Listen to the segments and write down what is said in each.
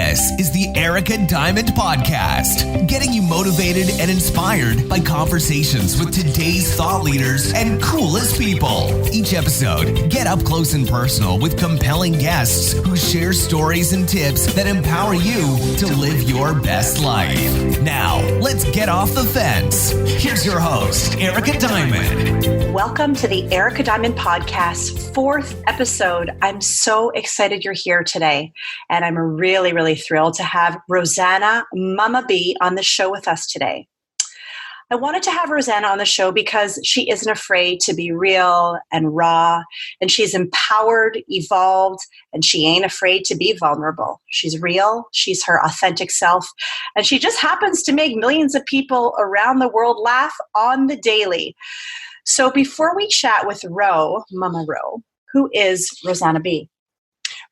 This is the Erica Diamond Podcast, getting you motivated and inspired by conversations with today's thought leaders and coolest people. Each episode, get up close and personal with compelling guests who share stories and tips that empower you to live your best life. Now, let's get off the fence. Here's your host, Erica Diamond. Welcome to the Erica Diamond Podcast, 4th episode. I'm so excited you're here today, and I'm really thrilled to have Rossana Mama Bee on the show with us today. I wanted to have Rossana on the show because she isn't afraid to be real and raw, and she's empowered, evolved, and she ain't afraid to be vulnerable. She's real, she's her authentic self, and she just happens to make millions of people around the world laugh on the daily. So before we chat with Mama Ro, who is Rossana Bee?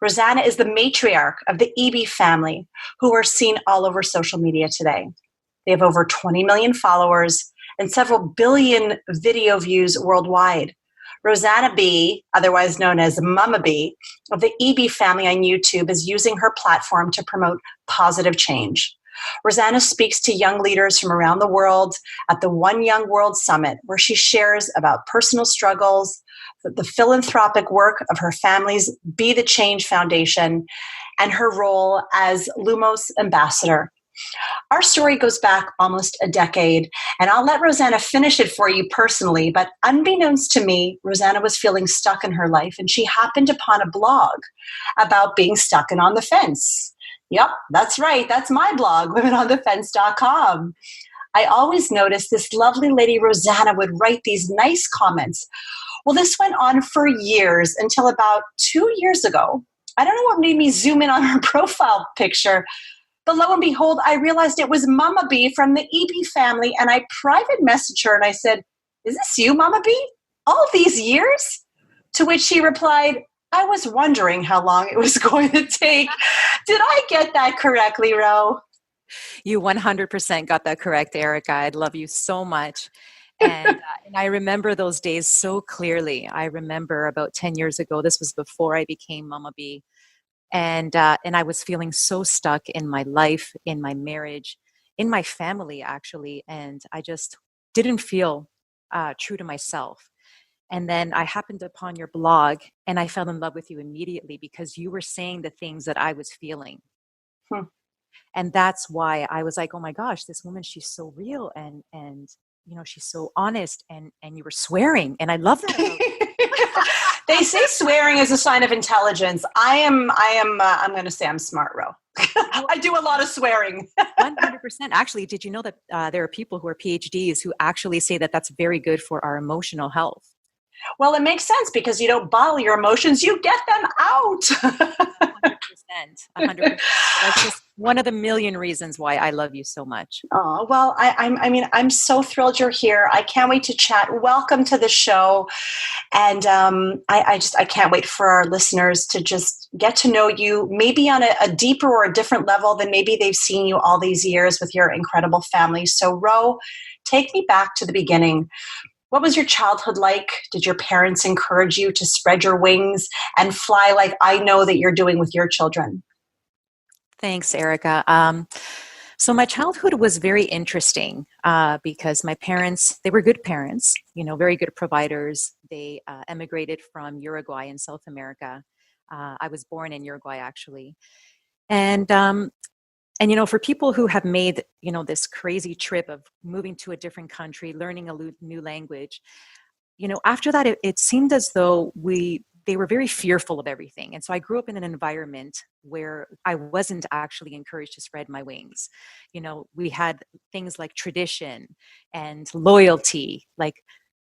Rossana is the matriarch of the Bee family, who are seen all over social media today. They have over 20 million followers and several billion video views worldwide. Rossana Bee, otherwise known as Mama Bee, of the Bee family on YouTube, is using her platform to promote positive change. Rossana speaks to young leaders from around the world at the One Young World Summit, where she shares about personal struggles, the philanthropic work of her family's Be the Change Foundation, and her role as Lumos Ambassador. Our story goes back almost a decade, and I'll let Rossana finish it for you personally, but unbeknownst to me, Rossana was feeling stuck in her life, and she happened upon a blog about being stuck and on the fence. Yep, that's right. That's my blog, womenonthefence.com. I always noticed this lovely lady, Rossana, would write these nice comments. Well, this went on for years until about 2 years ago. I don't know what made me zoom in on her profile picture, but lo and behold, I realized it was Mama Bee from the Bee family, and I private messaged her and I said, "Is this you, Mama Bee? All these years?" To which she replied, "I was wondering how long it was going to take." Did I get that correctly, Ro? You 100% got that correct, Erica. I love you so much. And I remember those days so clearly. I remember about 10 years ago, this was before I became Mama Bee. And I was feeling so stuck in my life, in my marriage, in my family, actually. And I just didn't feel true to myself. And then I happened upon your blog and I fell in love with you immediately because you were saying the things that I was feeling. And that's why I was like, oh my gosh, this woman, she's so real and you know, she's so honest, and you were swearing, and I love that. They say swearing is a sign of intelligence. I'm going to say I'm smart, Ro. I do a lot of swearing. 100%. Actually, did you know that there are people who are PhDs who actually say that that's very good for our emotional health? Well, it makes sense because you don't bottle your emotions, you get them out. 100%. That's just one of the million reasons why I love you so much. Oh, well, I'm so thrilled you're here. I can't wait to chat. Welcome to the show. And I can't wait for our listeners to just get to know you, maybe on a deeper or a different level than maybe they've seen you all these years with your incredible family. So, Ro, take me back to the beginning. What was your childhood like? Did your parents encourage you to spread your wings and fly like I know that you're doing with your children? Thanks, Erica. So my childhood was very interesting because my parents, they were good parents, you know, very good providers. They emigrated from Uruguay in South America. I was born in Uruguay, actually. And, you know, for people who have made, you know, this crazy trip of moving to a different country, learning a new language, you know, after that, it seemed as though they were very fearful of everything. And so I grew up in an environment where I wasn't actually encouraged to spread my wings. You know, we had things like tradition and loyalty, like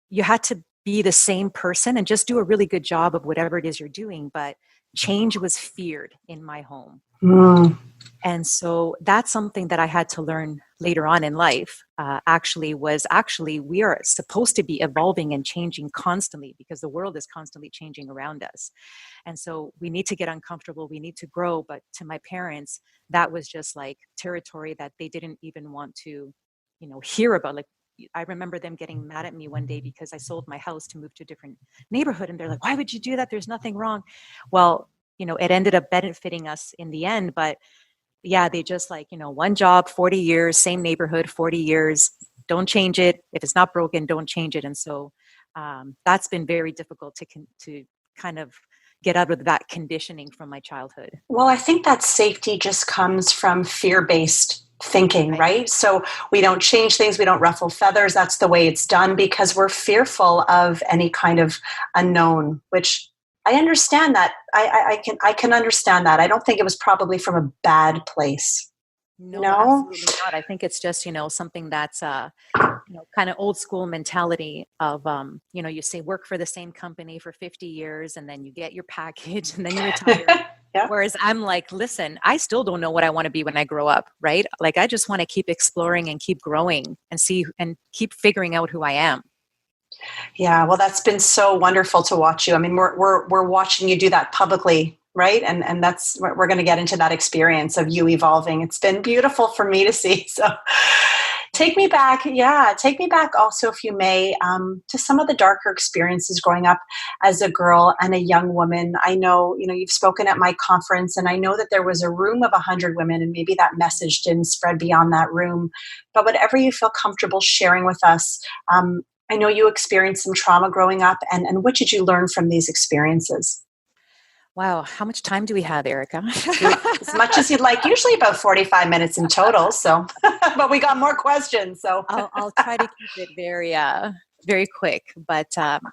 you had to be the same person and just do a really good job of whatever it is you're doing. But change was feared in my home. And so that's something that I had to learn later on in life, we are supposed to be evolving and changing constantly because the world is constantly changing around us. And so we need to get uncomfortable. We need to grow. But to my parents, that was just like territory that they didn't even want to, you know, hear about. Like, I remember them getting mad at me one day because I sold my house to move to a different neighborhood. And they're like, why would you do that? There's nothing wrong. Well, you know, it ended up benefiting us in the end, but Yeah, they just like, one job, 40 years, same neighborhood, 40 years, don't change it. If it's not broken, don't change it. And so that's been very difficult to kind of get out of that conditioning from my childhood. Well, I think that safety just comes from fear-based thinking, right? So we don't change things, we don't ruffle feathers. That's the way it's done because we're fearful of any kind of unknown, which I understand that. I can understand that. I don't think it was probably from a bad place. No, absolutely not. I think it's just, something that's, kind of old school mentality of, you say work for the same company for 50 years and then you get your package and then you retire. Yeah. Whereas I'm like, listen, I still don't know what I want to be when I grow up, right? Like, I just want to keep exploring and keep growing and see and keep figuring out who I am. Yeah. Well, that's been so wonderful to watch you. I mean, we're watching you do that publicly. Right. And that's, we're going to get into that experience of you evolving. It's been beautiful for me to see. So take me back. Yeah. Take me back also, if you may, to some of the darker experiences growing up as a girl and a young woman. I know, you've spoken at my conference and I know that there was a room of 100 women and maybe that message didn't spread beyond that room, but whatever you feel comfortable sharing with us, I know you experienced some trauma growing up and what did you learn from these experiences? Wow. How much time do we have, Erica? As much as you'd like, usually about 45 minutes in total. So, but we got more questions. So I'll try to keep it very, very quick, but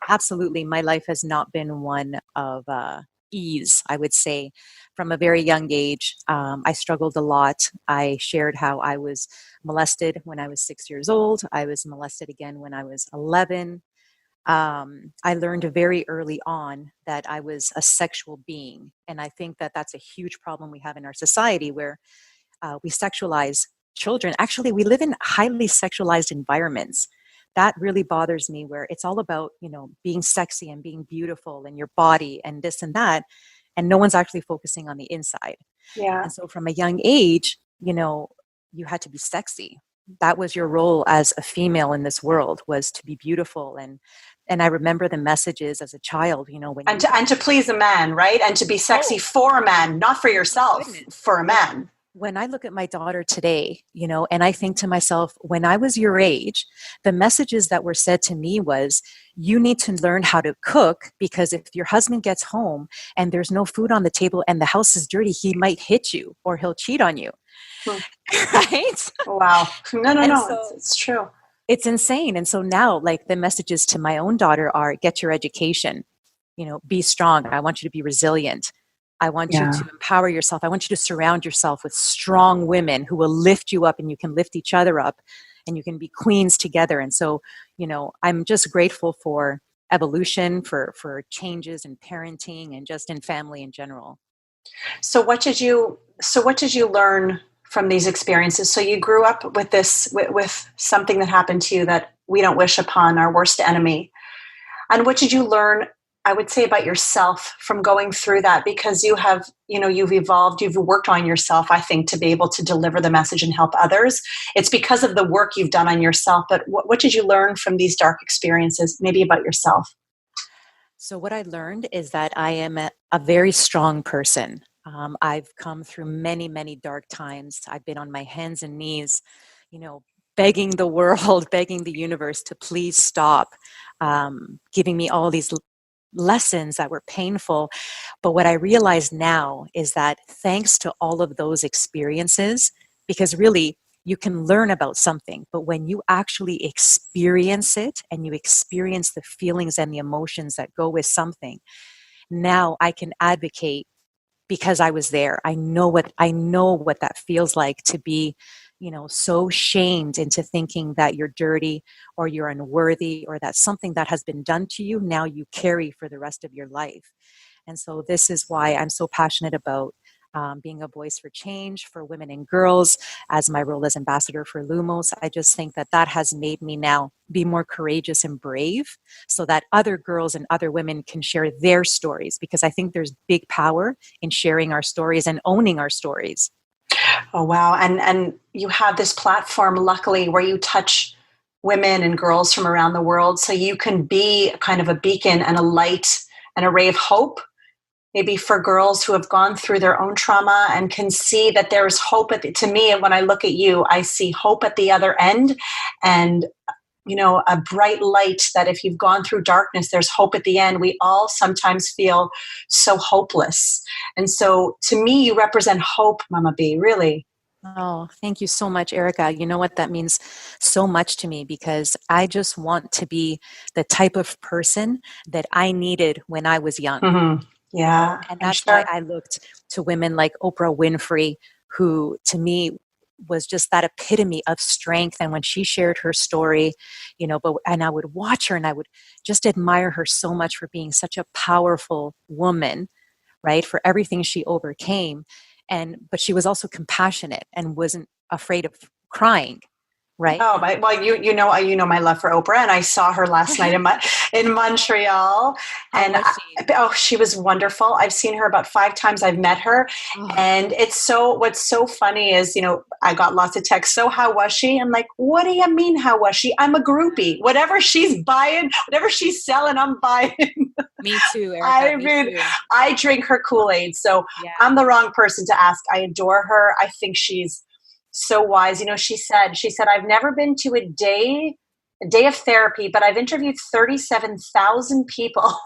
absolutely. My life has not been one of ease, I would say. From a very young age, I struggled a lot. I shared how I was molested when I was 6 years old. I was molested again when I was 11. I learned very early on that I was a sexual being. And I think that that's a huge problem we have in our society where we sexualize children. Actually, we live in highly sexualized environments. That really bothers me where it's all about, being sexy and being beautiful and your body and this and that. And no one's actually focusing on the inside. Yeah. And so from a young age, you had to be sexy. That was your role as a female in this world, was to be beautiful. And I remember the messages as a child, when and to please a man, right? And to be sexy for a man, not for yourself, for a man. When I look at my daughter today, and I think to myself, when I was your age, the messages that were said to me was, you need to learn how to cook because if your husband gets home and there's no food on the table and the house is dirty, he might hit you or he'll cheat on you. Right? Wow. No. So, it's true. It's insane. And so now, like, the messages to my own daughter are, get your education, be strong. I want you to be resilient. I want you to empower yourself. I want you to surround yourself with strong women who will lift you up and you can lift each other up and you can be queens together. And so, I'm just grateful for evolution, for changes in parenting and just in family in general. So what did you learn from these experiences? So you grew up with this, with something that happened to you that we don't wish upon our worst enemy. And what did you learn, I would say, about yourself from going through that? Because you have, you've evolved, you've worked on yourself, I think, to be able to deliver the message and help others. It's because of the work you've done on yourself. But what did you learn from these dark experiences, maybe about yourself? So what I learned is that I am a very strong person. I've come through many, many dark times. I've been on my hands and knees, begging the world, begging the universe to please stop giving me all these lessons that were painful. But what I realize now is that thanks to all of those experiences, because really you can learn about something, but when you actually experience it and you experience the feelings and the emotions that go with something, now I can advocate because I was there. I know what that feels like to be, so shamed into thinking that you're dirty or you're unworthy or that something that has been done to you, now you carry for the rest of your life. And so this is why I'm so passionate about being a voice for change for women and girls as my role as ambassador for Lumos. I just think that has made me now be more courageous and brave so that other girls and other women can share their stories, because I think there's big power in sharing our stories and owning our stories. Oh, wow. And you have this platform, luckily, where you touch women and girls from around the world. So you can be kind of a beacon and a light and a ray of hope maybe for girls who have gone through their own trauma and can see that there's hope to me, when I look at you, I see hope at the other end, and a bright light, that if you've gone through darkness, there's hope at the end. We all sometimes feel so hopeless. And so to me, you represent hope, Mama Bee, really. Oh, thank you so much, Erica. You know what? That means so much to me, because I just want to be the type of person that I needed when I was young. Mm-hmm. Yeah. And that's why I looked to women like Oprah Winfrey, who to me was just that epitome of strength. And when she shared her story, and I would watch her and I would just admire her so much for being such a powerful woman, right? For everything she overcame. But she was also compassionate and wasn't afraid of crying. Right. Oh, well, you know my love for Oprah, and I saw her last night in Montreal, and she was wonderful. I've seen her about 5 times. I've met her, and what's so funny is, I got lots of texts. So how was she? I'm like, what do you mean? How was she? I'm a groupie. Whatever she's buying, whatever she's selling, I'm buying. Me too, Erica. I drink her Kool-Aid, so yeah. I'm the wrong person to ask. I adore her. I think she's so wise. She said, I've never been to a day of therapy, but I've interviewed 37,000 people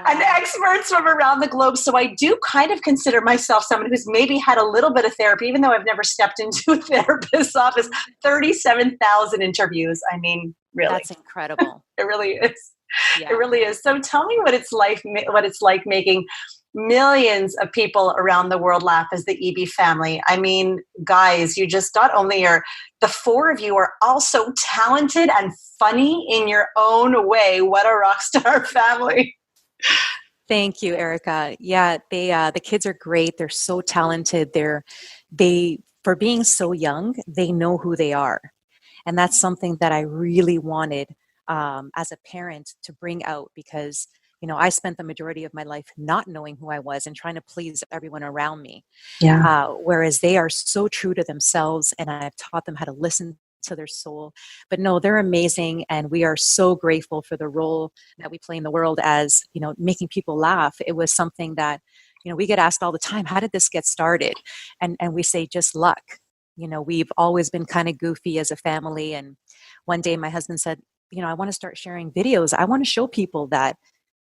and experts from around the globe. So I do kind of consider myself someone who's maybe had a little bit of therapy, even though I've never stepped into a therapist's office. 37,000 interviews. I mean, really. That's incredible. It really is. Yeah. It really is. So tell me what it's like making millions of people around the world laugh as the EB family. I mean, guys, you just not only are the 4 of you are also talented and funny in your own way. What a rock star family. Thank you, Erica. Yeah, the kids are great. They're so talented. For being so young, they know who they are. And that's something that I really wanted as a parent to bring out, because I spent the majority of my life not knowing who I was and trying to please everyone around me. Yeah. Whereas they are so true to themselves, and I've taught them how to listen to their soul. But no, they're amazing, and we are so grateful for the role that we play in the world as, making people laugh. It was something that, we get asked all the time, how did this get started? And we say, just luck. We've always been kind of goofy as a family. And one day my husband said, I want to start sharing videos. I want to show people that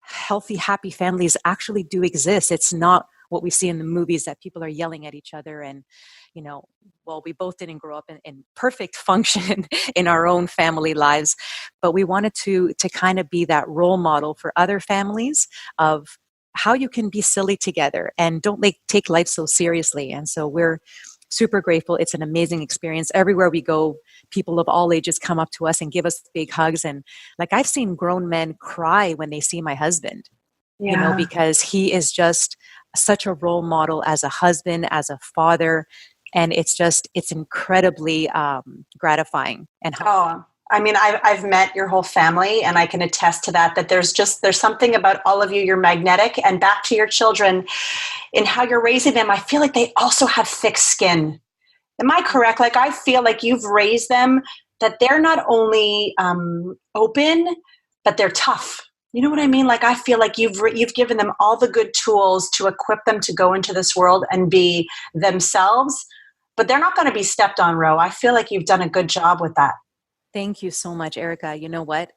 healthy, happy families actually do exist. It's not what we see in the movies, that people are yelling at each other. And, we both didn't grow up in perfect function in our own family lives, but we wanted to kind of be that role model for other families of how you can be silly together and don't take life so seriously. And so we're super grateful. It's an amazing experience. Everywhere we go, people of all ages come up to us and give us big hugs. And I've seen grown men cry when they see my husband, because he is just such a role model as a husband, as a father. And it's incredibly gratifying. And I mean, I've met your whole family, and I can attest to that there's something about all of you. You're magnetic. And back to your children, in how you're raising them, I feel like they also have thick skin. Am I correct? I feel like you've raised them that they're not only open, but they're tough. You know what I mean? I feel like you've given them all the good tools to equip them to go into this world and be themselves, but they're not going to be stepped on, Ro. I feel like you've done a good job with that. Thank you so much, Erica. You know what?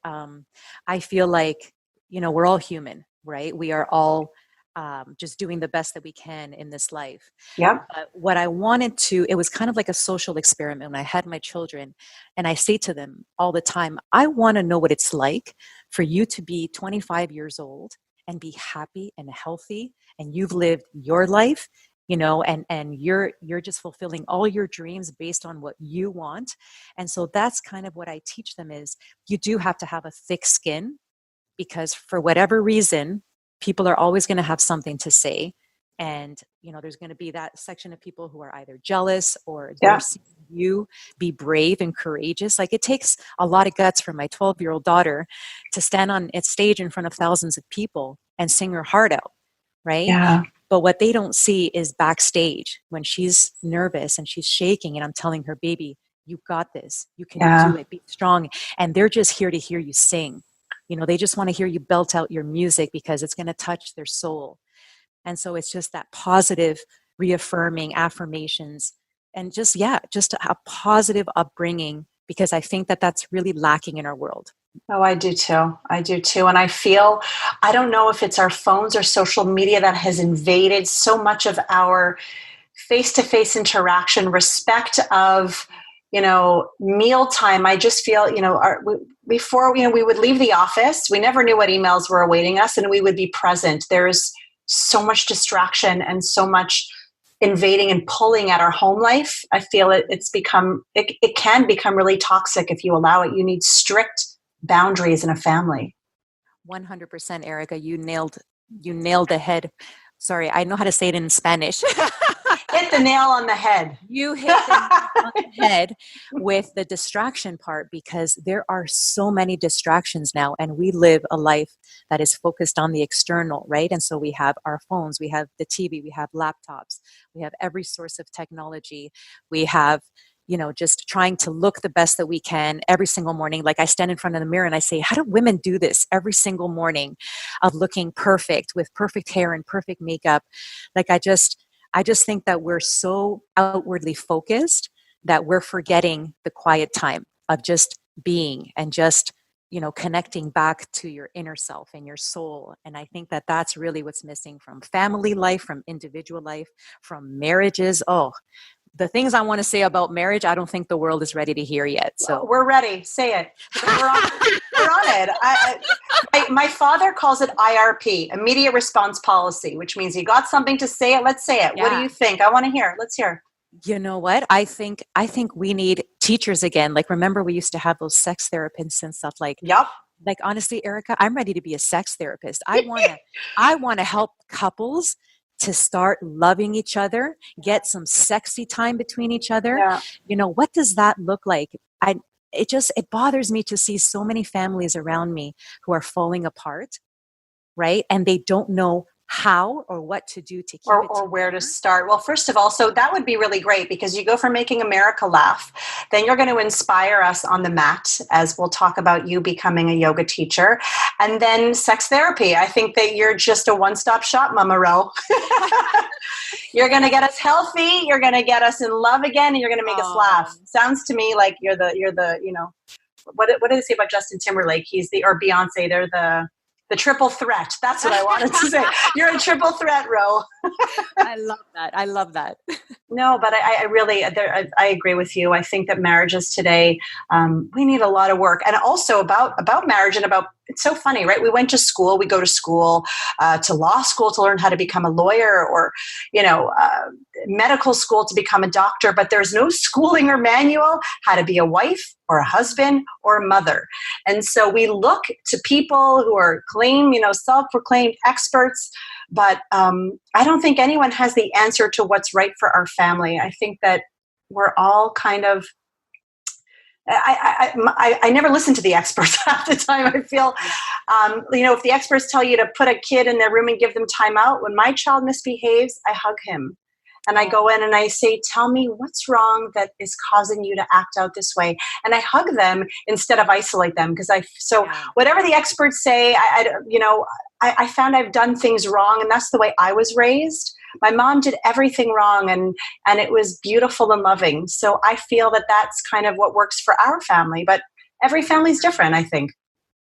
I feel like, we're all human, right? We are all just doing the best that we can in this life. Yeah. What I wanted to, it was kind of like a social experiment when I had my children. And I say to them all the time, I want to know what it's like for you to be 25 years old and be happy and healthy, and you've lived your life, and you're just fulfilling all your dreams based on what you want. And so that's kind of what I teach them is you do have to have a thick skin, because for whatever reason, people are always going to have something to say. And, there's going to be that section of people who are either jealous or they're seeing you be brave and courageous. It takes a lot of guts for my 12-year-old daughter to stand on a stage in front of thousands of people and sing her heart out. Right. Yeah. But what they don't see is backstage when she's nervous and she's shaking and I'm telling her, baby, you got this. You can do it. Be strong. And they're just here to hear you sing. They just want to hear you belt out your music because it's going to touch their soul. And so it's just that positive reaffirming affirmations and just a positive upbringing, because I think that that's really lacking in our world. Oh, I do too. I do too. And I don't know if it's our phones or social media that has invaded so much of our face-to-face interaction, respect of, mealtime. I just feel, before, we would leave the office, we never knew what emails were awaiting us, and we would be present. There's so much distraction and so much invading and pulling at our home life. I feel it can become really toxic if you allow it. You need strict boundaries in a family. 100%, Erica. You nailed the head. Sorry, I know how to say it in Spanish. Hit the nail on the head. You hit the nail on the head with the distraction part, because there are so many distractions now, and we live a life that is focused on the external, right? And so we have our phones, we have the TV, we have laptops, we have every source of technology. We have, just trying to look the best that we can every single morning. Like, I stand in front of the mirror and I say, how do women do this every single morning of looking perfect with perfect hair and perfect makeup? Like, I just think that we're so outwardly focused that we're forgetting the quiet time of just being and just, connecting back to your inner self and your soul. And I think that that's really what's missing from family life, from individual life, from marriages. Oh, the things I want to say about marriage, I don't think the world is ready to hear yet. So well, we're ready. Say it. We're on it. My father calls it IRP, immediate response policy, which means you got something to say it. Let's say it. Yeah. What do you think? I want to hear. Let's hear. You know what? I think we need teachers again. Like, remember we used to have those sex therapists and stuff like. Yep. Like, honestly, Erica, I'm ready to be a sex therapist. I want to help couples to start loving each other, get some sexy time between each other. Yeah. What does that look like? It bothers me to see so many families around me who are falling apart, right? And they don't know how or what to do to keep it or where to start. Well, first of all, so that would be really great, because you go from making America laugh, then you're going to inspire us on the mat, as we'll talk about you becoming a yoga teacher, and then sex therapy. I think that you're just a one-stop shop, Mama Ro. You're going to get us healthy, you're going to get us in love again, and you're going to make us laugh. Sounds to me like you're the what do they say about Justin Timberlake? Or Beyonce, they're the triple threat. That's what I wanted to say. You're a triple threat, Ro. I love that. No, but I agree with you. I think that marriages today, we need a lot of work. And also about marriage and it's so funny, right? We go to school to law school to learn how to become a lawyer, or, medical school to become a doctor, but there's no schooling or manual how to be a wife or a husband or a mother. And so we look to people who are self-proclaimed experts, but I don't think anyone has the answer to what's right for our family. I think that we're all kind of, I never listen to the experts half the time. I feel, if the experts tell you to put a kid in their room and give them time out, when my child misbehaves, I hug him. And I go in and I say, tell me what's wrong that is causing you to act out this way. And I hug them instead of isolate them. Whatever the experts say, I found I've done things wrong, and that's the way I was raised. My mom did everything wrong, and it was beautiful and loving. So I feel that that's kind of what works for our family, but every family's different, I think.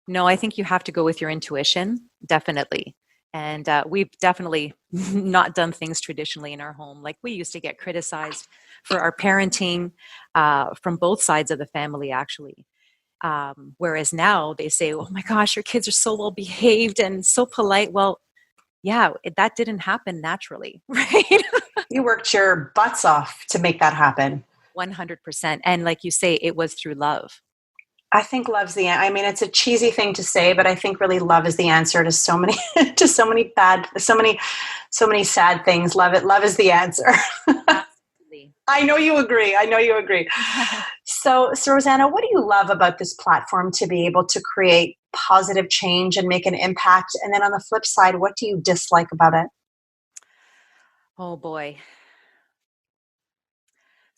No, I think you have to go with your intuition, definitely. And we've definitely not done things traditionally in our home. Like, we used to get criticized for our parenting from both sides of the family, actually. Whereas now they say, oh my gosh, your kids are so well behaved and so polite. Well, yeah, that didn't happen naturally, right? You worked your butts off to make that happen. 100%. And like you say, it was through love. I think love's it's a cheesy thing to say, but I think really love is the answer to so many, so many sad things. Love is the answer. Absolutely. I know you agree. So Rossana, what do you love about this platform to be able to create positive change and make an impact? And then on the flip side, what do you dislike about it? Oh boy.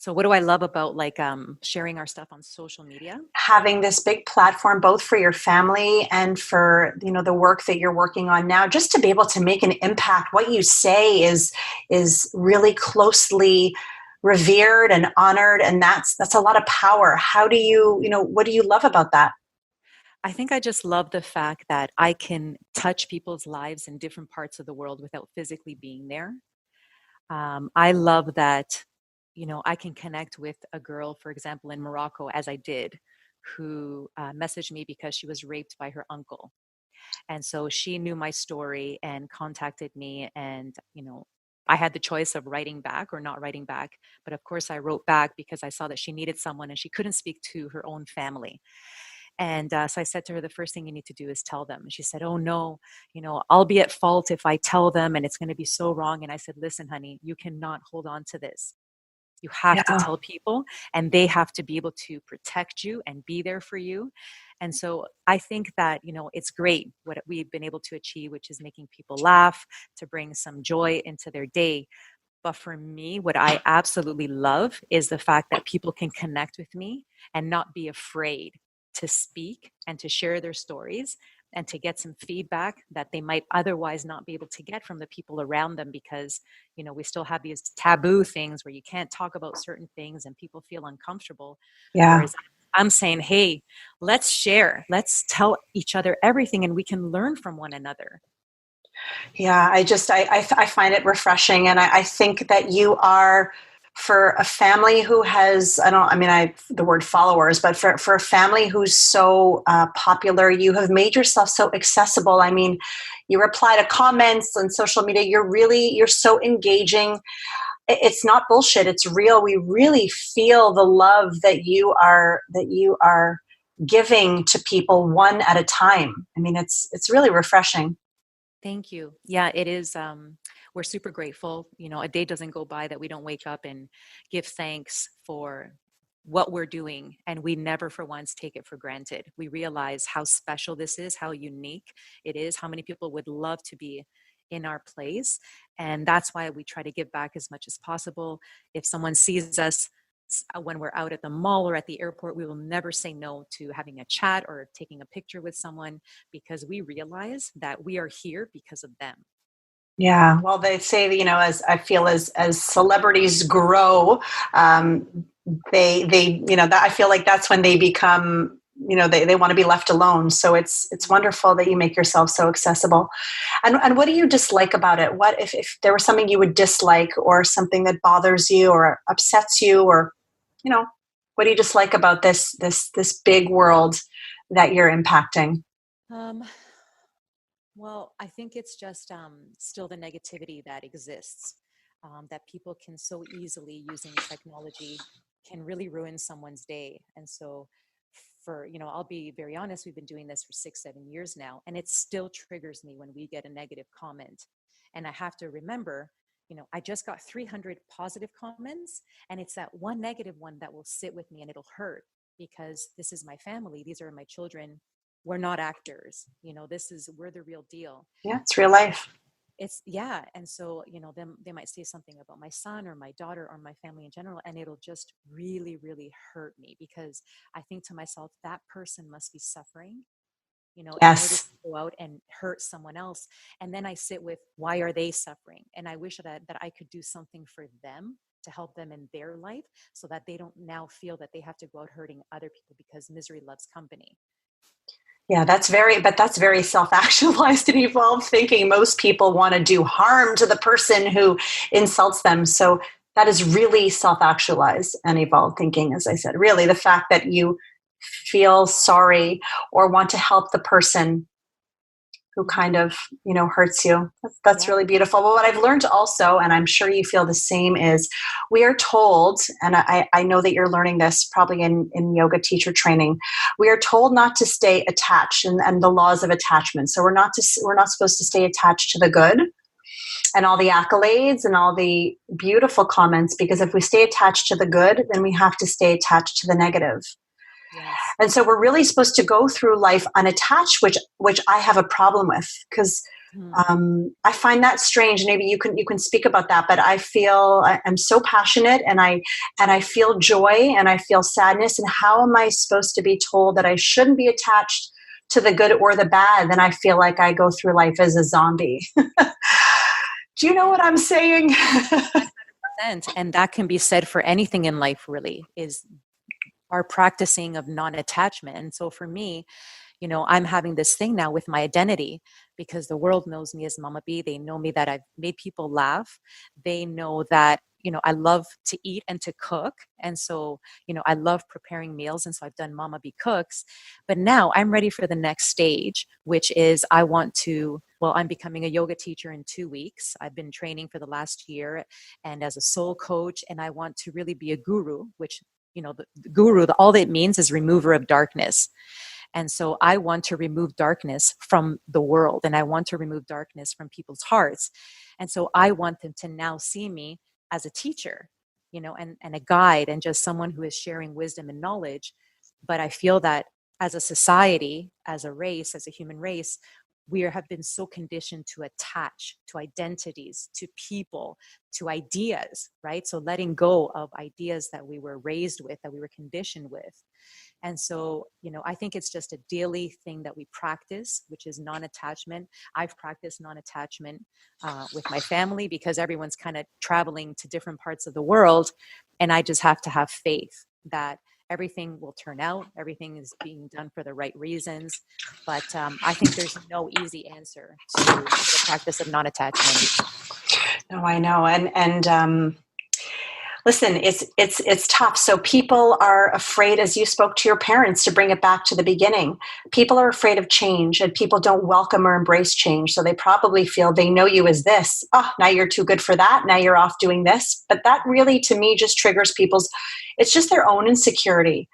So what do I love about like sharing our stuff on social media? Having this big platform, both for your family and for, the work that you're working on now, just to be able to make an impact. What you say is really closely revered and honored, and that's a lot of power. How do you, what do you love about that? I think I just love the fact that I can touch people's lives in different parts of the world without physically being there. I love that, I can connect with a girl, for example, in Morocco, as I did, who messaged me because she was raped by her uncle. And so she knew my story and contacted me. And, I had the choice of writing back or not writing back. But of course, I wrote back because I saw that she needed someone and she couldn't speak to her own family. And so I said to her, the first thing you need to do is tell them. And she said, oh no, I'll be at fault if I tell them and it's going to be so wrong. And I said, listen, honey, you cannot hold on to this. You have to tell people, and they have to be able to protect you and be there for you. And so I think that, it's great what we've been able to achieve, which is making people laugh, to bring some joy into their day. But for me, what I absolutely love is the fact that people can connect with me and not be afraid to speak and to share their stories and to get some feedback that they might otherwise not be able to get from the people around them, because we still have these taboo things where you can't talk about certain things and people feel uncomfortable. Whereas I'm saying, hey, let's share, let's tell each other everything, and we can learn from one another. Yeah, I find it refreshing, and I think that you are, for a family who has, the word followers, but for a family who's so popular, you have made yourself so accessible. I mean, you reply to comments on social media. You're so engaging. It's not bullshit. It's real. We really feel the love that you are giving to people one at a time. I mean, it's really refreshing. Thank you. Yeah, it is. We're super grateful. A day doesn't go by that we don't wake up and give thanks for what we're doing. And we never for once take it for granted. We realize how special this is, how unique it is, how many people would love to be in our place. And that's why we try to give back as much as possible. If someone sees us when we're out at the mall or at the airport, we will never say no to having a chat or taking a picture with someone, because we realize that we are here because of them. Yeah, well, they say, as I feel as celebrities grow, I feel like that's when they become, they want to be left alone. So it's wonderful that you make yourself so accessible. And what do you dislike about it? What if there was something you would dislike, or something that bothers you or upsets you, or, what do you dislike about this big world that you're impacting? Well, I think it's just still the negativity that exists, that people can so easily, using technology, can really ruin someone's day. And so I'll be very honest, we've been doing this for 6-7 years now, and it still triggers me when we get a negative comment. And I have to remember, I just got 300 positive comments, and it's that one negative one that will sit with me and it'll hurt, because this is my family. These are my children. We're not actors. We're the real deal. Yeah, it's real life. And so, they might say something about my son or my daughter or my family in general, and it'll just really, really hurt me, because I think to myself, that person must be suffering, in order to go out and hurt someone else. And then I sit with, why are they suffering? And I wish that I could do something for them to help them in their life, so that they don't now feel that they have to go out hurting other people, because misery loves company. Yeah, that's very self-actualized and evolved thinking. Most people want to do harm to the person who insults them. So that is really self-actualized and evolved thinking, as I said. Really, the fact that you feel sorry or want to help the person who kind of, hurts you. That's really beautiful. Well, what I've learned also, and I'm sure you feel the same, is we are told, and I know that you're learning this probably in yoga teacher training, we are told not to stay attached, and the laws of attachment. So we're not supposed to stay attached to the good and all the accolades and all the beautiful comments, because if we stay attached to the good, then we have to stay attached to the negative. Yes. And so we're really supposed to go through life unattached, which I have a problem with, because I find that strange. Maybe you can speak about that, but I feel I'm so passionate, and I feel joy, and I feel sadness. And how am I supposed to be told that I shouldn't be attached to the good or the bad? Then I feel like I go through life as a zombie. Do you know what I'm saying? 100%. And that can be said for anything in life, really, is our practicing of non-attachment. And so for me, I'm having this thing now with my identity, because the world knows me as Mama Bee. They know me that I've made people laugh. They know that, I love to eat and to cook. And so, I love preparing meals. And so I've done Mama Bee Cooks. But now I'm ready for the next stage, which is I'm becoming a yoga teacher in 2 weeks. I've been training for the last year and as a soul coach, and I want to really be a guru, which, the guru, all that it means is remover of darkness. And so I want to remove darkness from the world, and I want to remove darkness from people's hearts. And so I want them to now see me as a teacher, and a guide, and just someone who is sharing wisdom and knowledge. But I feel that as a society, as a race, as a human race, we have been so conditioned to attach to identities, to people, to ideas, right? So letting go of ideas that we were raised with, that we were conditioned with. And so, I think it's just a daily thing that we practice, which is non-attachment. I've practiced non-attachment with my family, because everyone's kind of traveling to different parts of the world. And I just have to have faith that everything will turn out. Everything is being done for the right reasons. But I think there's no easy answer to the practice of non-attachment. No, I know. And listen, it's tough. So people are afraid, as you spoke to your parents, to bring it back to the beginning. People are afraid of change, and people don't welcome or embrace change. So they probably feel they know you as this. Oh, now you're too good for that. Now you're off doing this. But that really, to me, just triggers it's just their own insecurity.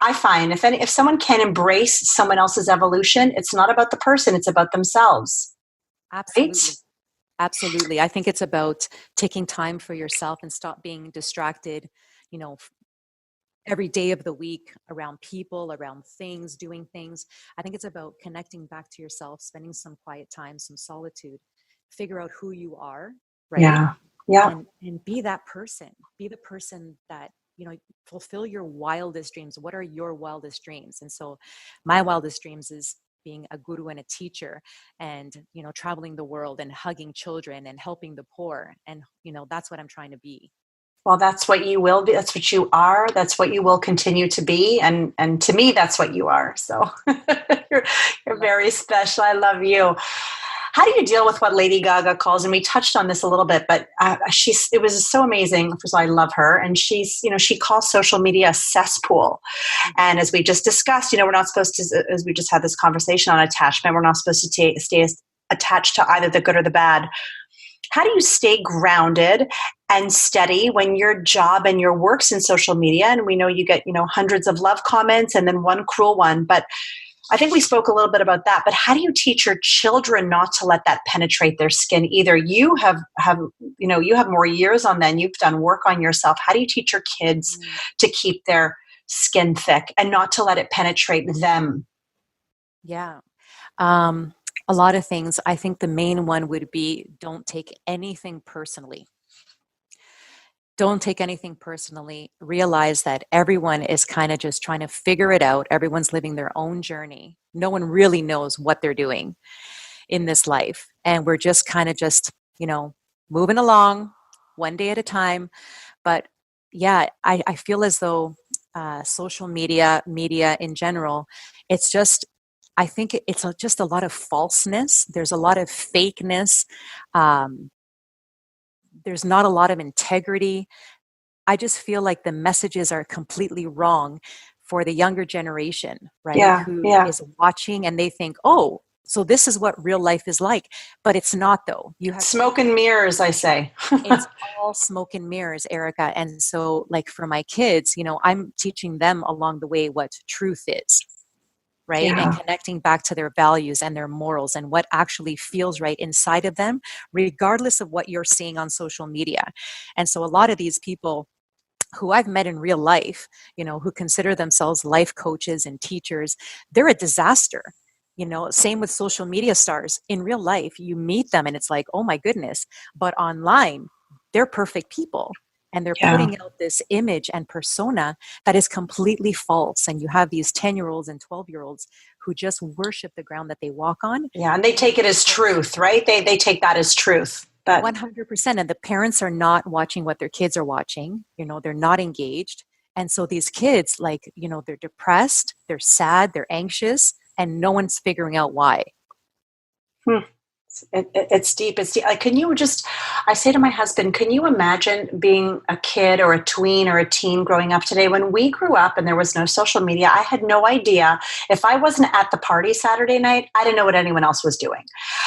I find if someone can embrace someone else's evolution, it's not about the person, it's about themselves. Absolutely. Right? Absolutely. I think it's about taking time for yourself and stop being distracted, every day of the week around people, around things, doing things. I think it's about connecting back to yourself, spending some quiet time, some solitude, figure out who you are, right? Yeah. Yeah. And be that person. Be the person that, fulfill your wildest dreams. What are your wildest dreams? And so my wildest dreams is being a guru and a teacher, and traveling the world and hugging children and helping the poor, and that's what I'm trying to be. Well, that's what you will be. That's what you are. That's what you will continue to be. And to me, that's what you are. So you're very special. I love you. How do you deal with what Lady Gaga calls, and we touched on this a little bit, but it was so amazing. First of all, I love her. And she calls social media a cesspool. And as we just discussed, we're not supposed to, as we just had this conversation on attachment, we're not supposed to stay attached to either the good or the bad. How do you stay grounded and steady when your job and your work's in social media? And we know you get, hundreds of love comments and then one cruel one, but I think we spoke a little bit about that, but how do you teach your children not to let that penetrate their skin either? You have more years on that, and you've done work on yourself. How do you teach your kids to keep their skin thick and not to let it penetrate them? Yeah. A lot of things. I think the main one would be, don't take anything personally. Don't take anything personally. Realize that everyone is kind of just trying to figure it out. Everyone's living their own journey. No one really knows what they're doing in this life. And we're just kind of moving along one day at a time. But yeah, I feel as though social media in general, it's just, I think it's just a lot of falseness. There's a lot of fakeness. There's not a lot of integrity. I just feel like the messages are completely wrong for the younger generation, right? Who is watching and they think, oh, so this is what real life is like. But it's not, though. You have smoke and mirrors, I say. It's all smoke and mirrors, Erica. And so like for my kids, I'm teaching them along the way what truth is. Right. Yeah. And connecting back to their values and their morals and what actually feels right inside of them, regardless of what you're seeing on social media. And so a lot of these people who I've met in real life, who consider themselves life coaches and teachers, they're a disaster Same with social media stars. In real life, you meet them and it's like, oh my goodness. But online, they're perfect people. And they're Yeah. putting out this image and persona that is completely false. And you have these 10-year-olds and 12-year-olds who just worship the ground that they walk on. Yeah, and they take it as truth, right? They take that as truth. But 100%. And the parents are not watching what their kids are watching. They're not engaged. And so these kids, they're depressed, they're sad, they're anxious, and no one's figuring out why. It's deep. It's deep. Like, I say to my husband, can you imagine being a kid or a tween or a teen growing up today? When we grew up and there was no social media, I had no idea. If I wasn't at the party Saturday night, I didn't know what anyone else was doing.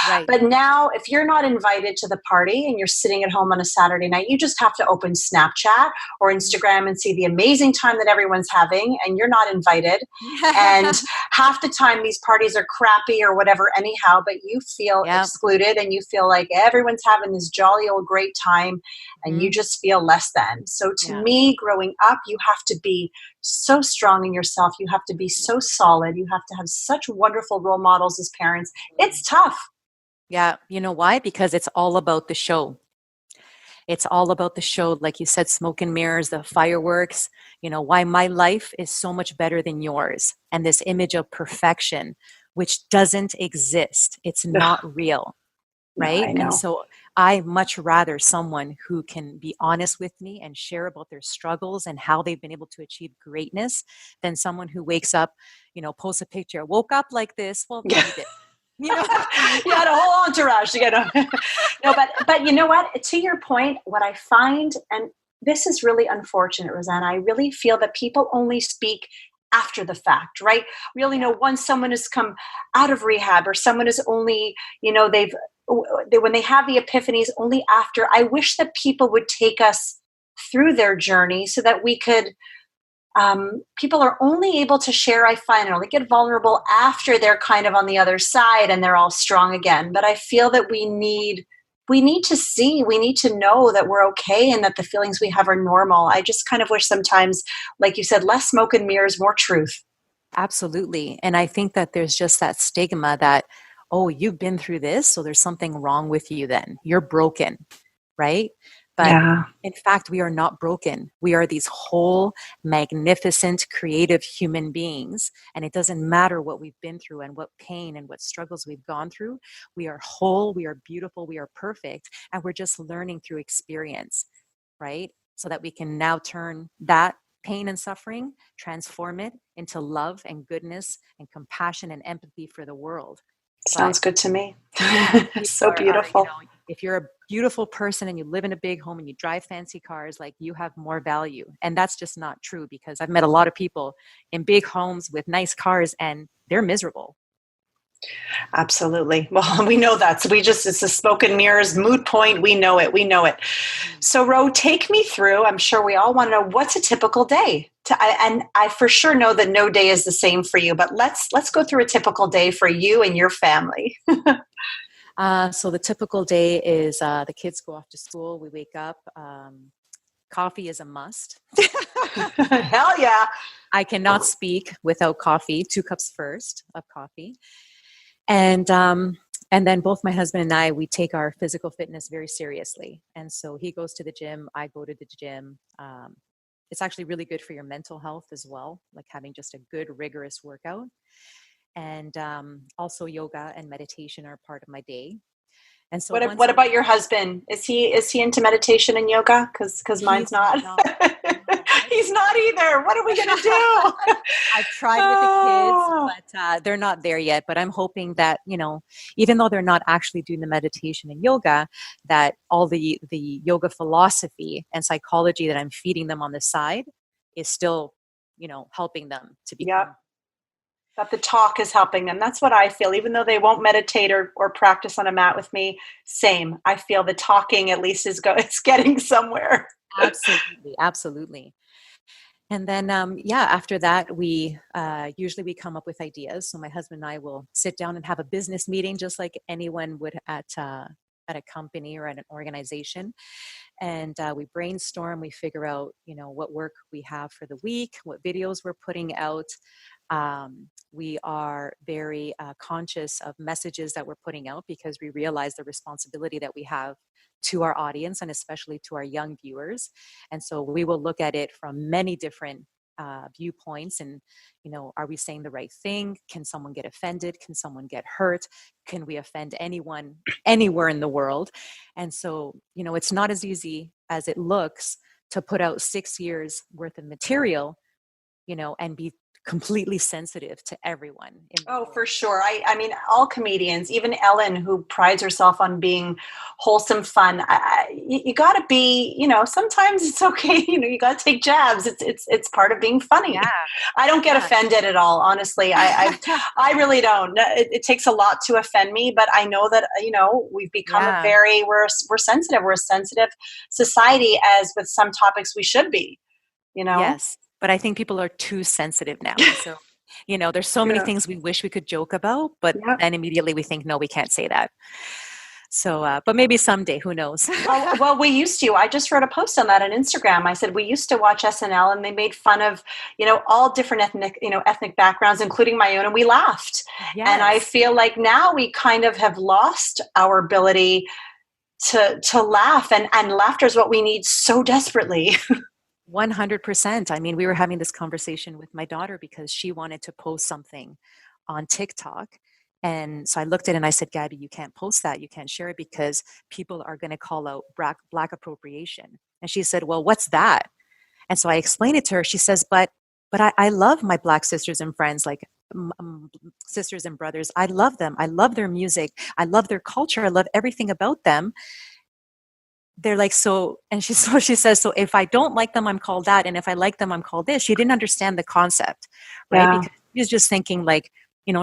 Right. But now, if you're not invited to the party and you're sitting at home on a Saturday night, you just have to open Snapchat or Instagram and see the amazing time that everyone's having, and you're not invited. And half the time, these parties are crappy or whatever anyhow, but you feel excluded and you feel like everyone's having this jolly old great time and you just feel less than. So to me, growing up, you have to be so strong in yourself. You have to be so solid. You have to have such wonderful role models as parents. It's tough. Yeah. You know why? Because it's all about the show. It's all about the show. Like you said, smoke and mirrors, the fireworks, why my life is so much better than yours. And this image of perfection, which doesn't exist. It's not real. Right. No, and so I much rather someone who can be honest with me and share about their struggles and how they've been able to achieve greatness than someone who wakes up, posts a picture, woke up like this. Well, you did. You had a whole entourage. No, but you know what? To your point, what I find, and this is really unfortunate, Rossana, I really feel that people only speak after the fact, right? We only know once someone has come out of rehab or someone is only, when they have the epiphanies only after. I wish that people would take us through their journey so that we could, people are only able to share, I find, and only get vulnerable after they're kind of on the other side and they're all strong again. But I feel that we need to know that we're okay and that the feelings we have are normal. I just kind of wish sometimes, like you said, less smoke and mirrors, more truth. Absolutely. And I think that there's just that stigma that, oh, you've been through this, so there's something wrong with you then. You're broken, right? But in fact, we are not broken. We are these whole, magnificent, creative human beings. And it doesn't matter what we've been through and what pain and what struggles we've gone through. We are whole, we are beautiful, we are perfect. And we're just learning through experience, right? So that we can now turn that pain and suffering, transform it into love and goodness and compassion and empathy for the world. Sounds good to me. So beautiful. If you're a beautiful person and you live in a big home and you drive fancy cars, like, you have more value. And that's just not true, because I've met a lot of people in big homes with nice cars and they're miserable. Absolutely. Well, we know that. So it's a smoke and mirrors moot point. We know it. So Ro, take me through, I'm sure we all want to know, what's a typical day? And I for sure know that no day is the same for you, but let's go through a typical day for you and your family. So the typical day is the kids go off to school. We wake up. Coffee is a must. Hell yeah. I cannot speak without coffee. 2 cups first of coffee. And then both my husband and I, we take our physical fitness very seriously. And so he goes to the gym, I go to the gym. It's actually really good for your mental health as well, like having just a good, rigorous workout. And also yoga and meditation are part of my day. And so what about your husband? Is he into meditation and yoga? Because mine's not. He's not either. What are we going to do? I've tried with the kids, but they're not there yet. But I'm hoping that, even though they're not actually doing the meditation and yoga, that all the yoga philosophy and psychology that I'm feeding them on the side is still, helping them to become. Yep. That the talk is helping them. That's what I feel. Even though they won't meditate or practice on a mat with me, same. I feel the talking at least it's getting somewhere. Absolutely. And then, after that, we usually come up with ideas. So my husband and I will sit down and have a business meeting, just like anyone would at a company or at an organization. And we brainstorm, we figure out, what work we have for the week, what videos we're putting out. We are very conscious of messages that we're putting out because we realize the responsibility that we have to our audience and especially to our young viewers. And so we will look at it from many different viewpoints. And, are we saying the right thing? Can someone get offended? Can someone get hurt? Can we offend anyone anywhere in the world? And so, it's not as easy as it looks to put out 6 years worth of material, and be completely sensitive to everyone in the world. For sure. I mean, all comedians, even Ellen, who prides herself on being wholesome fun, you got to be, sometimes it's okay. You got to take jabs. It's part of being funny. Yeah. I don't get offended at all. Honestly, I really don't. It takes a lot to offend me, but I know that, we've become we're sensitive. We're a sensitive society, as with some topics we should be, Yes. But I think people are too sensitive now. So, there's so many things we wish we could joke about, but then immediately we think, no, we can't say that. So, but maybe someday, who knows? Well, we used to. I just wrote a post on that on Instagram. I said we used to watch SNL, and they made fun of, all different ethnic backgrounds, including my own, and we laughed. Yes. And I feel like now we kind of have lost our ability to laugh, and laughter is what we need so desperately. 100%. I mean, we were having this conversation with my daughter because she wanted to post something on TikTok. And so I looked at it and I said, Gabby, you can't post that. You can't share it because people are going to call out black appropriation. And she said, well, what's that? And so I explained it to her. She says, but I love my Black sisters and friends, like sisters and brothers. I love them. I love their music. I love their culture. I love everything about them. They're like, so she says, so if I don't like them, I'm called that. And if I like them, I'm called this. She didn't understand the concept, right? Yeah. Because she was just thinking like,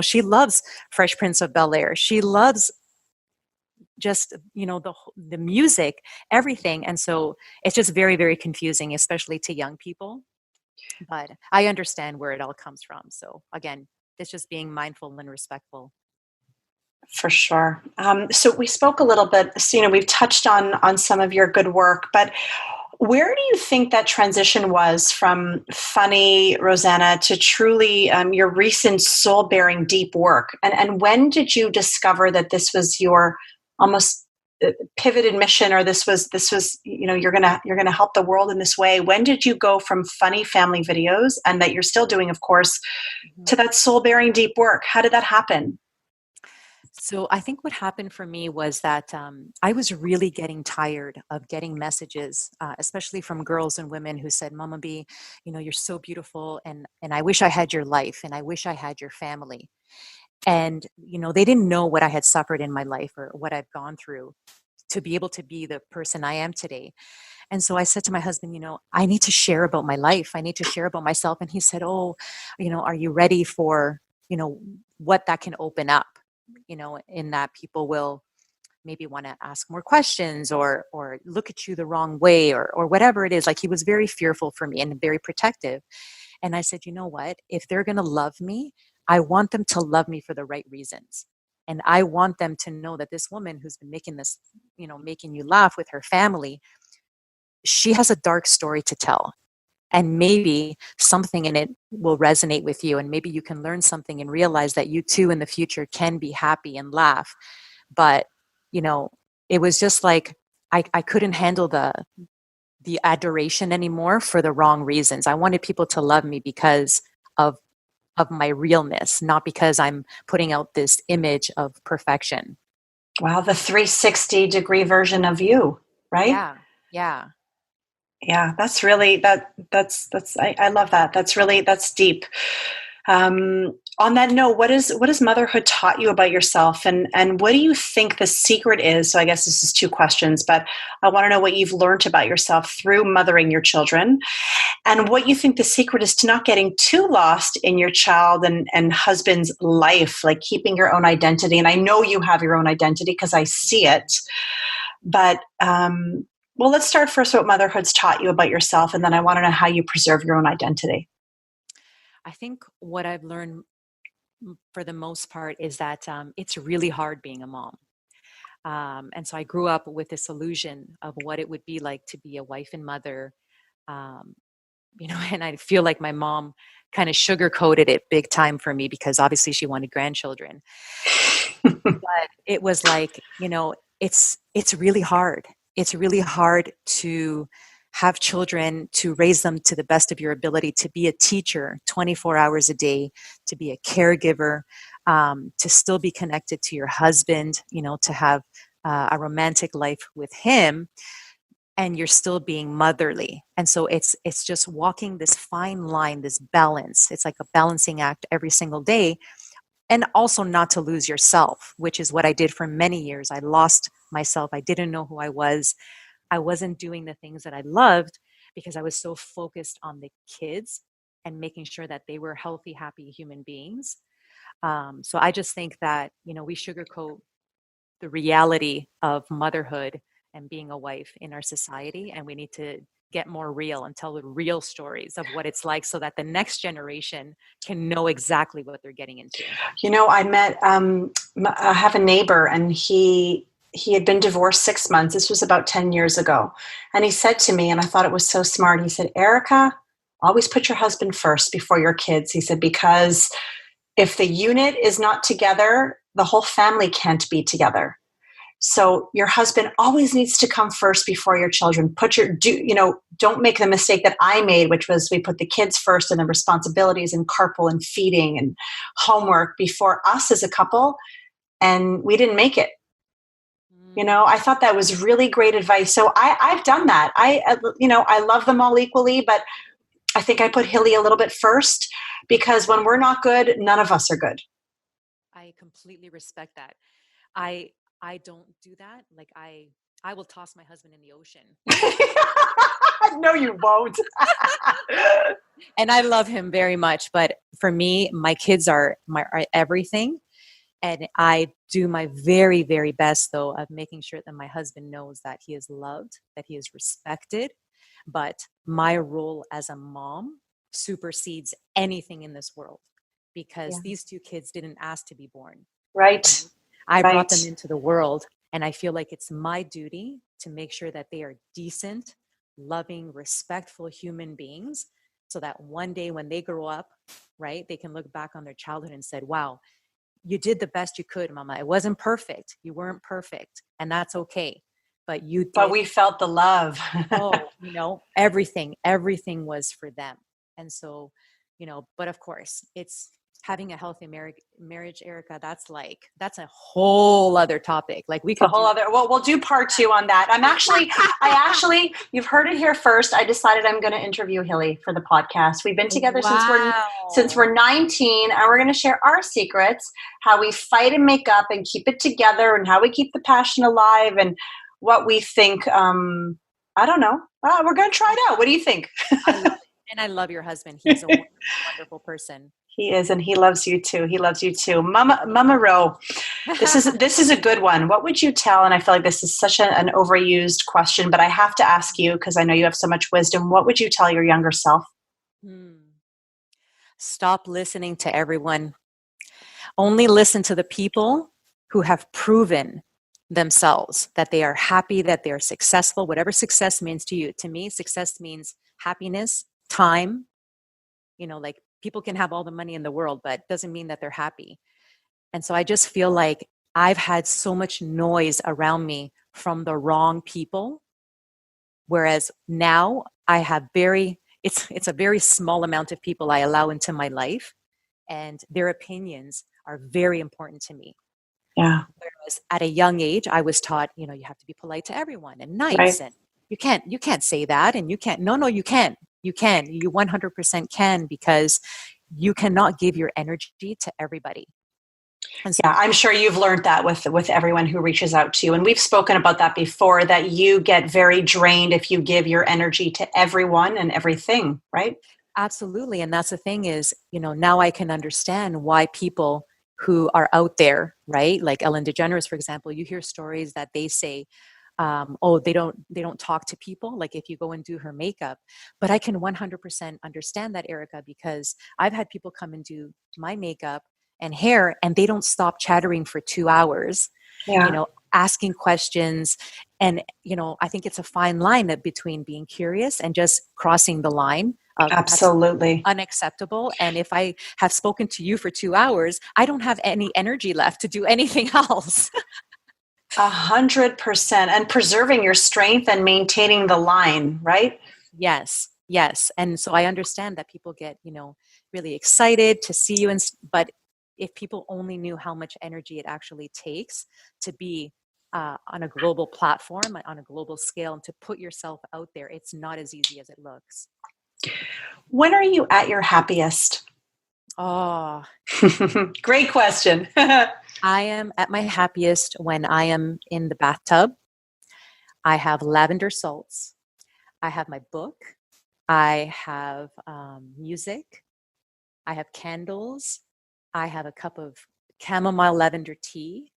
she loves Fresh Prince of Bel-Air. She loves just, the music, everything. And so it's just very, very confusing, especially to young people. But I understand where it all comes from. So again, it's just being mindful and respectful. For sure. So we spoke a little bit, so, we've touched on some of your good work, but where do you think that transition was from funny Rossana to truly your recent soul-bearing deep work? And when did you discover that this was your almost pivoted mission, or this was you're gonna help the world in this way? When did you go from funny family videos, and that you're still doing, of course, to that soul-bearing deep work? How did that happen? So I think what happened for me was that I was really getting tired of getting messages, especially from girls and women who said, Mama Bee, you're so beautiful, and I wish I had your life, and I wish I had your family. And, they didn't know what I had suffered in my life or what I've gone through to be able to be the person I am today. And so I said to my husband, I need to share about my life. I need to share about myself. And he said, oh, are you ready for, what that can open up? In that people will maybe want to ask more questions or look at you the wrong way or whatever it is. Like, he was very fearful for me and very protective. And I said, you know what, if they're going to love me, I want them to love me for the right reasons. And I want them to know that this woman who's been making this, making you laugh with her family, she has a dark story to tell. And maybe something in it will resonate with you, and maybe you can learn something and realize that you too in the future can be happy and laugh. But, it was just like I couldn't handle the adoration anymore for the wrong reasons. I wanted people to love me because of my realness, not because I'm putting out this image of perfection. Wow, the 360-degree version of you, right? Yeah. Yeah, that's really I love that. That's deep. On that note, what has motherhood taught you about yourself, and what do you think the secret is? So I guess this is two questions, but I want to know what you've learned about yourself through mothering your children, and what you think the secret is to not getting too lost in your child and husband's life, like keeping your own identity. And I know you have your own identity because I see it, but well, let's start first with what motherhood's taught you about yourself, and then I want to know how you preserve your own identity. I think what I've learned for the most part is that it's really hard being a mom. And so I grew up with this illusion of what it would be like to be a wife and mother, and I feel like my mom kind of sugarcoated it big time for me because obviously she wanted grandchildren. But it was like, it's really hard. It's really hard to have children, to raise them to the best of your ability, to be a teacher 24 hours a day, to be a caregiver, to still be connected to your husband, to have a romantic life with him, and you're still being motherly. And so it's just walking this fine line, this balance. It's like a balancing act every single day. And also not to lose yourself, which is what I did for many years. I lost myself. I didn't know who I was. I wasn't doing the things that I loved because I was so focused on the kids and making sure that they were healthy, happy human beings. So I just think that, we sugarcoat the reality of motherhood and being a wife in our society, and we need to get more real and tell the real stories of what it's like so that the next generation can know exactly what they're getting into. I met, I have a neighbor, and he had been divorced 6 months. This was about 10 years ago. And he said to me, and I thought it was so smart, he said, Erica, always put your husband first before your kids. He said, because if the unit is not together, the whole family can't be together. So your husband always needs to come first before your children. Don't make the mistake that I made, which was we put the kids first and the responsibilities and carpool and feeding and homework before us as a couple. And we didn't make it. I thought that was really great advice. So I've done that. I love them all equally, but I think I put Hilly a little bit first because when we're not good, none of us are good. I completely respect that. I don't do that. Like I will toss my husband in the ocean. No, you won't. And I love him very much. But for me, my kids are everything. And I do my very, very best, though, of making sure that my husband knows that he is loved, that he is respected. But my role as a mom supersedes anything in this world because these two kids didn't ask to be born. Right. I brought them into the world, and I feel like it's my duty to make sure that they are decent, loving, respectful human beings so that one day when they grow up, right, they can look back on their childhood and say, wow, you did the best you could, Mama. It wasn't perfect. You weren't perfect, and that's okay. But you did. But we felt the love. Everything was for them. And so, but of course, it's having a healthy marriage, Erica, that's a whole other topic. Like we'll do part 2 on that. You've heard it here first. I decided I'm going to interview Hilly for the podcast. We've been together since we're 19, and we're going to share our secrets, how we fight and make up and keep it together, and how we keep the passion alive, and what we think. I don't know. We're going to try it out. What do you think? I love it. And I love your husband. He's a wonderful, wonderful person. He is, and he loves you too. Mama Ro, this is a good one. What would you tell, and I feel like this is such an overused question, but I have to ask you because I know you have so much wisdom. What would you tell your younger self? Stop listening to everyone. Only listen to the people who have proven themselves that they are happy, that they are successful, whatever success means to you. To me, success means happiness, time. Like people can have all the money in the world, but it doesn't mean that they're happy. And so I just feel like I've had so much noise around me from the wrong people. Whereas now I have it's a very small amount of people I allow into my life, and their opinions are very important to me. Yeah. Whereas at a young age, I was taught, you have to be polite to everyone and nice, right. And you can't say that, and you can't. No, you can. You 100% can, because you cannot give your energy to everybody. And so, I'm sure you've learned that with everyone who reaches out to you. And we've spoken about that before, that you get very drained if you give your energy to everyone and everything, right? Absolutely. And that's the thing is, now I can understand why people who are out there, right? Like Ellen DeGeneres, for example, you hear stories that they say, they don't talk to people, like if you go and do her makeup. But I can 100% understand that, Erica, because I've had people come and do my makeup and hair, and they don't stop chattering for 2 hours, asking questions. And, I think it's a fine line between being curious and just crossing the line That's Absolutely. unacceptable. And if I have spoken to you for 2 hours, I don't have any energy left to do anything else. 100%. And preserving your strength and maintaining the line, right? Yes, yes. And so I understand that people get, really excited to see you. But if people only knew how much energy it actually takes to be on a global platform, on a global scale, and to put yourself out there, it's not as easy as it looks. When are you at your happiest? Oh, great question. I am at my happiest when I am in the bathtub. I have lavender salts. I have my book. I have music. I have candles. I have a cup of chamomile lavender tea.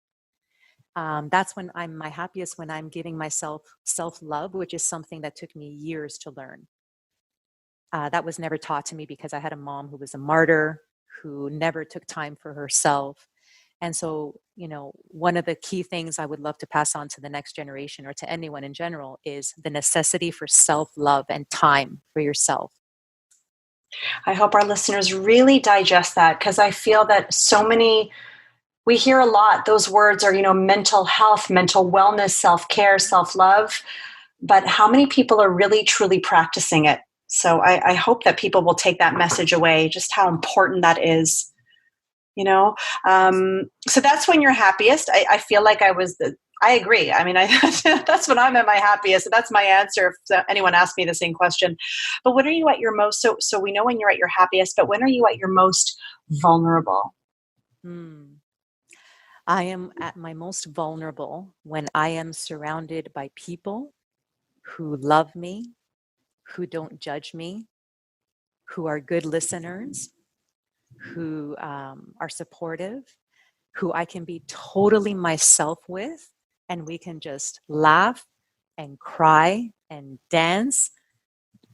That's when I'm my happiest, when I'm giving myself self-love, which is something that took me years to learn. That was never taught to me because I had a mom who was a martyr, who never took time for herself. And so, one of the key things I would love to pass on to the next generation, or to anyone in general, is the necessity for self-love and time for yourself. I hope our listeners really digest that, because I feel that we hear a lot, those words are, mental health, mental wellness, self-care, self-love, but how many people are really truly practicing it? So I hope that people will take that message away, just how important that is. So that's when you're happiest. I feel like I agree. I mean, that's when I'm at my happiest. That's my answer if anyone asks me the same question. But when are you at your most, so we know when you're at your happiest, but when are you at your most vulnerable? I am at my most vulnerable when I am surrounded by people who love me, who don't judge me, who are good listeners, who are supportive, who I can be totally myself with, and we can just laugh and cry and dance.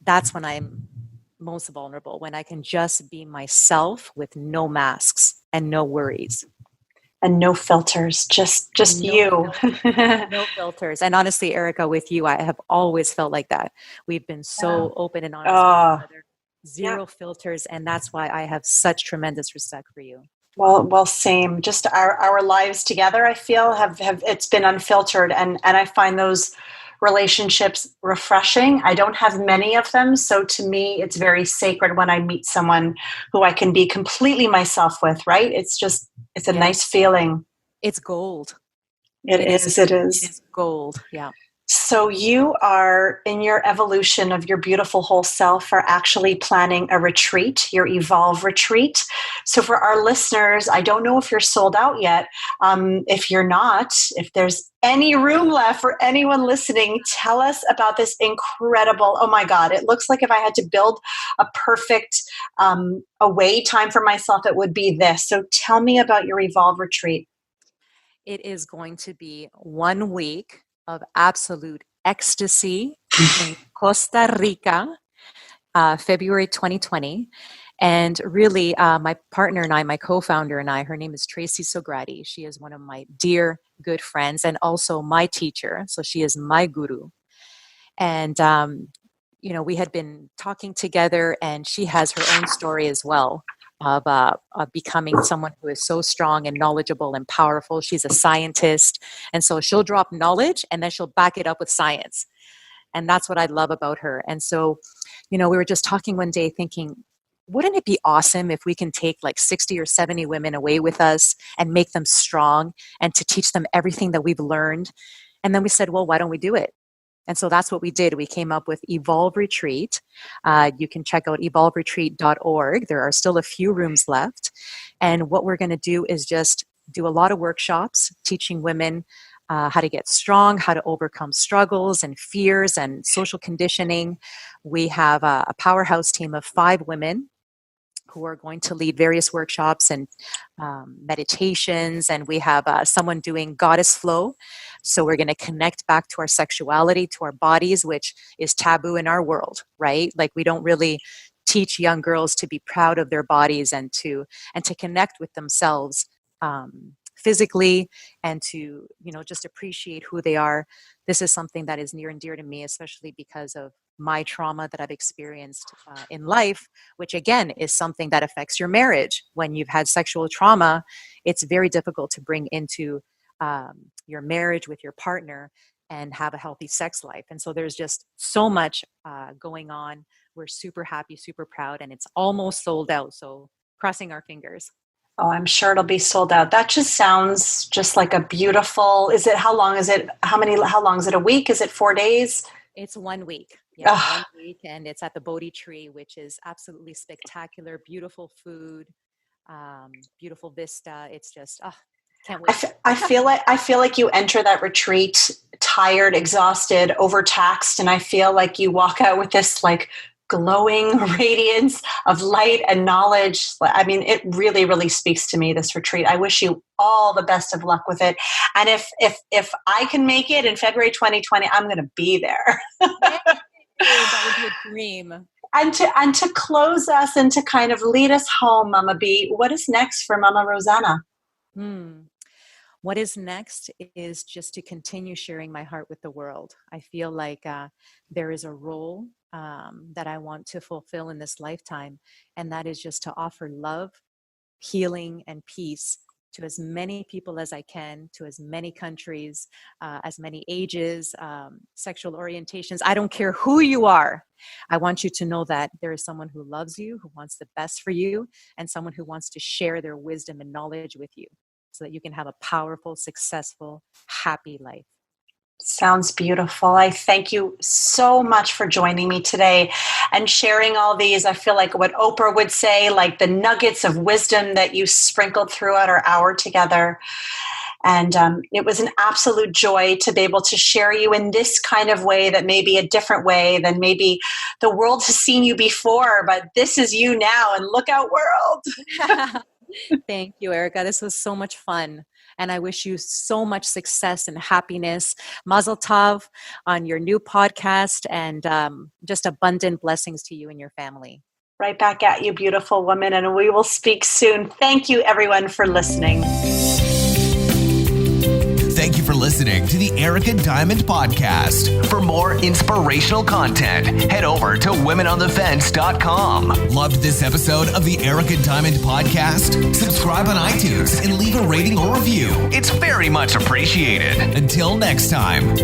That's when I'm most vulnerable, when I can just be myself with no masks and no worries. And no filters, just you. No filters. And honestly, Erica, with you, I have always felt like that. We've been so open and honest with each other. Zero filters. And that's why I have such tremendous respect for you. Well, same. Just our lives together, I feel, have it's been unfiltered, and I find those relationships refreshing. I don't have many of them, so to me, it's very sacred when I meet someone who I can be completely myself with. Right? It's a nice feeling. It's gold. It is. It is gold. Yeah. So you are, in your evolution of your beautiful whole self, are actually planning a retreat, your Evolve retreat. So for our listeners, I don't know if you're sold out yet. If you're not, if there's any room left for anyone listening, tell us about this incredible, oh my God, it looks like if I had to build a perfect away time for myself, it would be this. So tell me about your Evolve retreat. It is going to be 1 week of absolute ecstasy in Costa Rica, February 2020. And really, my partner and I, my co-founder and I, her name is Tracy Sograti. She is one of my dear, good friends and also my teacher. So she is my guru. And, we had been talking together, and she has her own story as well of becoming someone who is so strong and knowledgeable and powerful. She's a scientist. And so she'll drop knowledge and then she'll back it up with science. And that's what I love about her. And so, we were just talking one day thinking, wouldn't it be awesome if we can take like 60 or 70 women away with us and make them strong and to teach them everything that we've learned? And then we said, well, why don't we do it? And so that's what we did. We came up with Evolve Retreat. You can check out evolveretreat.org. There are still a few rooms left. And what we're going to do is just do a lot of workshops teaching women how to get strong, how to overcome struggles and fears and social conditioning. We have a powerhouse team of 5 women who are going to lead various workshops and meditations. And we have someone doing goddess flow. So we're going to connect back to our sexuality, to our bodies, which is taboo in our world, right? Like we don't really teach young girls to be proud of their bodies and to connect with themselves physically and to, just appreciate who they are. This is something that is near and dear to me, especially because of my trauma that I've experienced in life, which again is something that affects your marriage. When you've had sexual trauma, it's very difficult to bring into your marriage with your partner and have a healthy sex life. And so there's just so much going on. We're super happy, super proud, and it's almost sold out. So crossing our fingers. Oh, I'm sure it'll be sold out. That just sounds just like a beautiful, how long is it? How long is it? A week? Is it 4 days? It's 1 week. Yeah, 1 week. And it's at the Bodhi Tree, which is absolutely spectacular. Beautiful food, beautiful vista. It's just, can't wait. I feel like you enter that retreat tired, exhausted, overtaxed. And I feel like you walk out with this like glowing radiance of light and knowledge. I mean, it really, really speaks to me, this retreat. I wish you all the best of luck with it. And if I can make it in February 2020, I'm going to be there. That would be a dream. And to close us and to kind of lead us home, Mama Bee, what is next for Mama Rossana? What is next is just to continue sharing my heart with the world. I feel like there is a role that I want to fulfill in this lifetime, and that is just to offer love, healing, and peace to as many people as I can, to as many countries, as many ages, sexual orientations. I don't care who you are. I want you to know that there is someone who loves you, who wants the best for you, and someone who wants to share their wisdom and knowledge with you so that you can have a powerful, successful, happy life. Sounds beautiful. I thank you so much for joining me today and sharing all these. I feel like what Oprah would say, like the nuggets of wisdom that you sprinkled throughout our hour together. And it was an absolute joy to be able to share you in this kind of way, that may be a different way than maybe the world has seen you before, but this is you now, and look out, world. Thank you, Erica. This was so much fun. And I wish you so much success and happiness. Mazel tov on your new podcast, and just abundant blessings to you and your family. Right back at you, beautiful woman. And we will speak soon. Thank you, everyone, for listening. Thank you for listening to the Erica Diamond Podcast. For more inspirational content, head over to womenonthefence.com. Loved this episode of the Erica Diamond Podcast? Subscribe on iTunes and leave a rating or review. It's very much appreciated. Until next time.